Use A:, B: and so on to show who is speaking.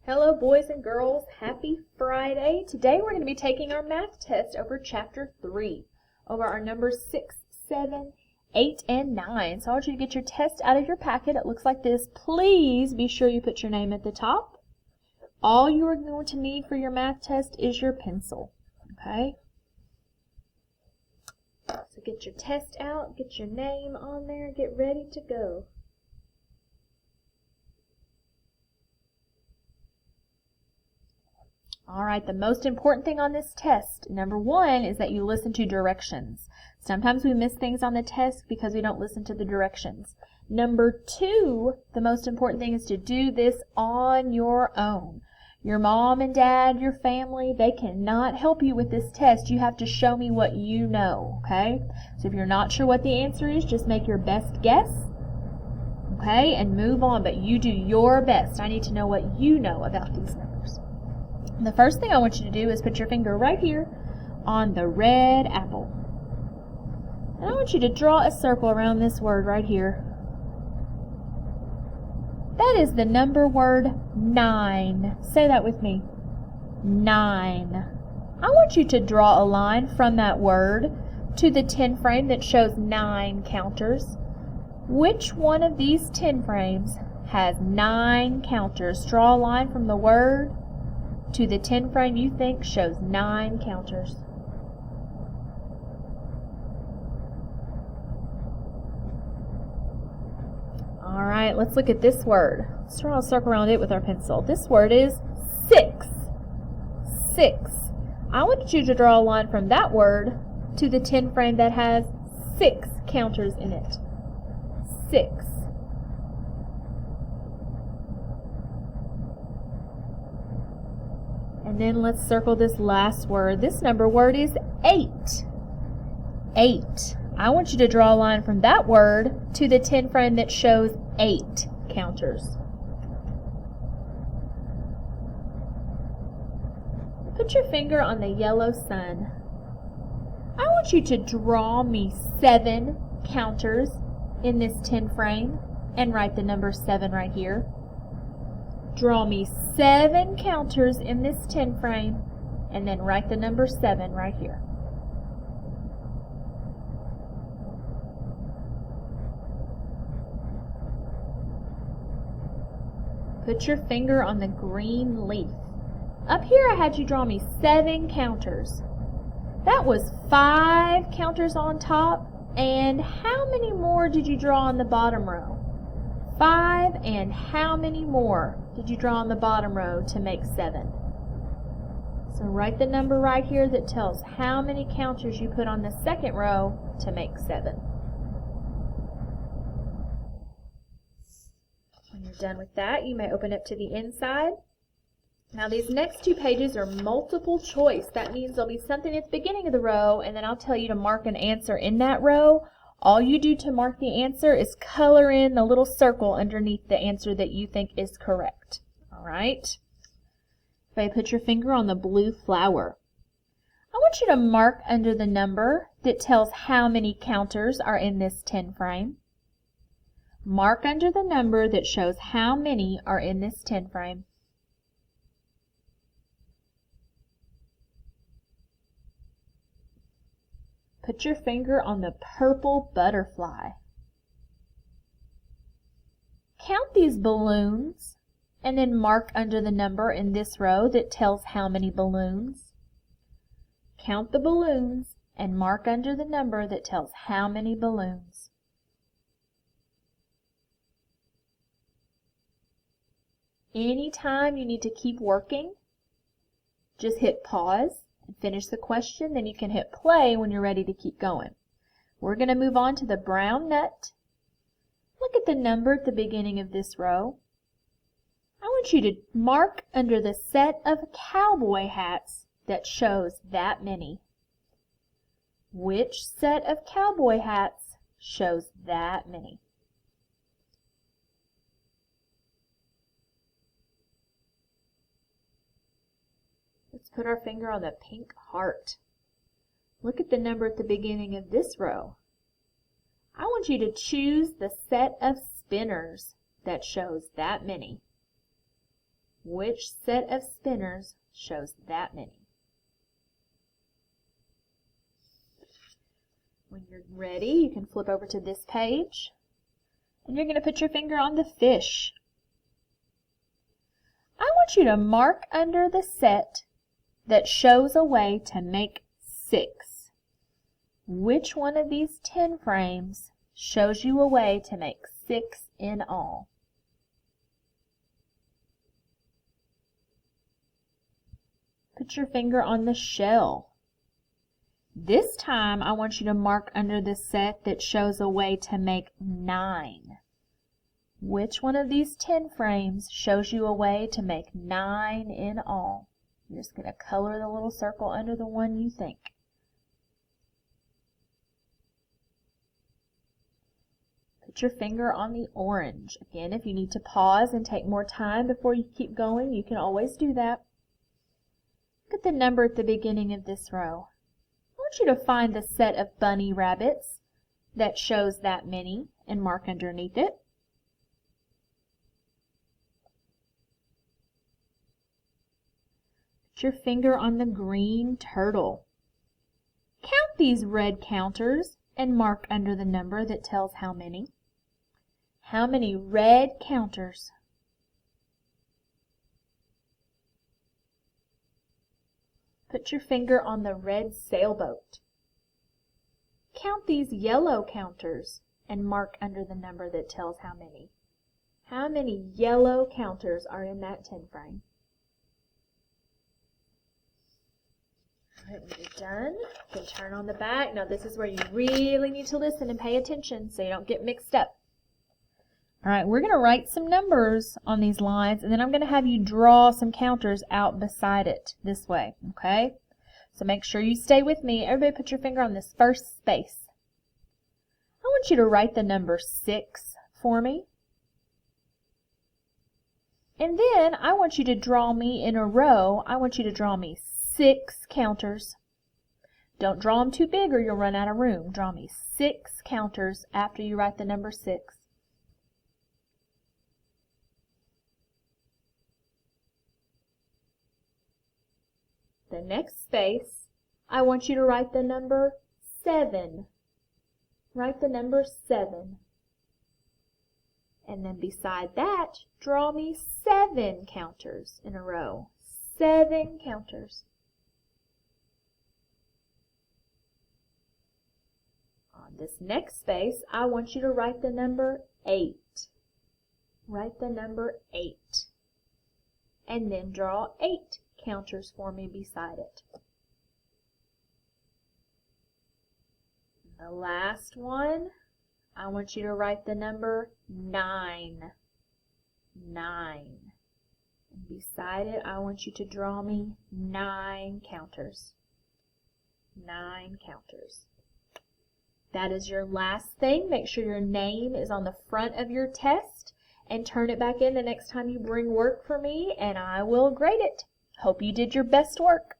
A: Hello boys and girls, happy Friday. Today we're going to be taking our math test over chapter 3, over our numbers 6, 7, 8, and 9. So I want you to get your test out of your packet. It looks like this. Please be sure you put your name at the top. All you are going to need for your math test is your pencil, okay? So get your test out, get your name on there, get ready to go. Alright, the most important thing on this test, number 1, is that you listen to directions. Sometimes we miss things on the test because we don't listen to the directions. Number 2, the most important thing is to do this on your own. Your mom and dad, your family, they cannot help you with this test. You have to show me what you know, okay? So if you're not sure what the answer is, just make your best guess, okay, and move on. But you do your best. I need to know what you know about these numbers. The first thing I want you to do is put your finger right here on the red apple. And I want you to draw a circle around this word right here. That is the number word 9. Say that with me. 9. I want you to draw a line from that word to the 10 frame that shows 9 counters. Which one of these 10 frames has 9 counters? Draw a line from the word to the 10 frame you think shows 9 counters. Alright, let's look at this word. Let's draw a circle around it with our pencil. This word is 6. 6. I want you to draw a line from that word to the 10 frame that has 6 counters in it. 6. And then let's circle this last word. This number word is 8. 8. I want you to draw a line from that word to the 10 frame that shows 8 counters. Put your finger on the yellow sun. I want you to draw me 7 counters in this 10 frame and write the number 7 right here. Draw me 7 counters in this 10 frame and then write the number 7 right here. Put your finger on the green leaf. Up here I had you draw me 7 counters. That was 5 counters on top, and how many more did you draw on the bottom row? 5, and how many more did you draw on the bottom row to make 7? So write the number right here that tells how many counters you put on the second row to make 7. When you're done with that, you may open up to the inside. Now these next 2 pages are multiple choice. That means there'll be something at the beginning of the row, and then I'll tell you to mark an answer in that row. All you do to mark the answer is color in the little circle underneath the answer that you think is correct. Alright? Okay, put your finger on the blue flower. I want you to mark under the number that tells how many counters are in this 10 frame. Mark under the number that shows how many are in this 10 frame. Put your finger on the purple butterfly. Count these balloons and then mark under the number in this row that tells how many balloons. Count the balloons and mark under the number that tells how many balloons. Anytime you need to keep working, just hit pause and finish the question, then you can hit play when you're ready to keep going. We're going to move on to the brown nut. Look at the number at the beginning of this row. I want you to mark under the set of cowboy hats that shows that many. Which set of cowboy hats shows that many? Let's put our finger on the pink heart. Look at the number at the beginning of this row. I want you to choose the set of spinners that shows that many. Which set of spinners shows that many? When you're ready, you can flip over to this page, and you're going to put your finger on the fish. I want you to mark under the set that shows a way to make 6. Which one of these 10 frames shows you a way to make 6 in all? Put your finger on the shell. This time I want you to mark under the set that shows a way to make 9. Which one of these 10 frames shows you a way to make 9 in all? You're just going to color the little circle under the one you think. Put your finger on the orange. Again, if you need to pause and take more time before you keep going, you can always do that. Look at the number at the beginning of this row. I want you to find the set of bunny rabbits that shows that many and mark underneath it. Put your finger on the green turtle. Count these red counters and mark under the number that tells how many. How many red counters? Put your finger on the red sailboat. Count these yellow counters and mark under the number that tells how many. How many yellow counters are in that 10 frame? All right, when you're done, you can turn on the back. Now this is where you really need to listen and pay attention so you don't get mixed up. All right, we're going to write some numbers on these lines, and then I'm going to have you draw some counters out beside it this way, okay? So make sure you stay with me. Everybody put your finger on this first space. I want you to write the number 6 for me. And then I want you to draw me in a row. I want you to draw me 6 counters. Don't draw them too big or you'll run out of room. Draw me 6 counters after you write the number 6. The next space, I want you to write the number 7. Write the number 7. And then beside that, draw me 7 counters in a row. 7 counters. On this next space, I want you to write the number 8. Write the number 8. And then draw 8 counters for me beside it. The last one, I want you to write the number 9. 9. And beside it, I want you to draw me 9 counters. 9 counters. That is your last thing. Make sure your name is on the front of your test and turn it back in the next time you bring work for me, and I will grade it. Hope you did your best work.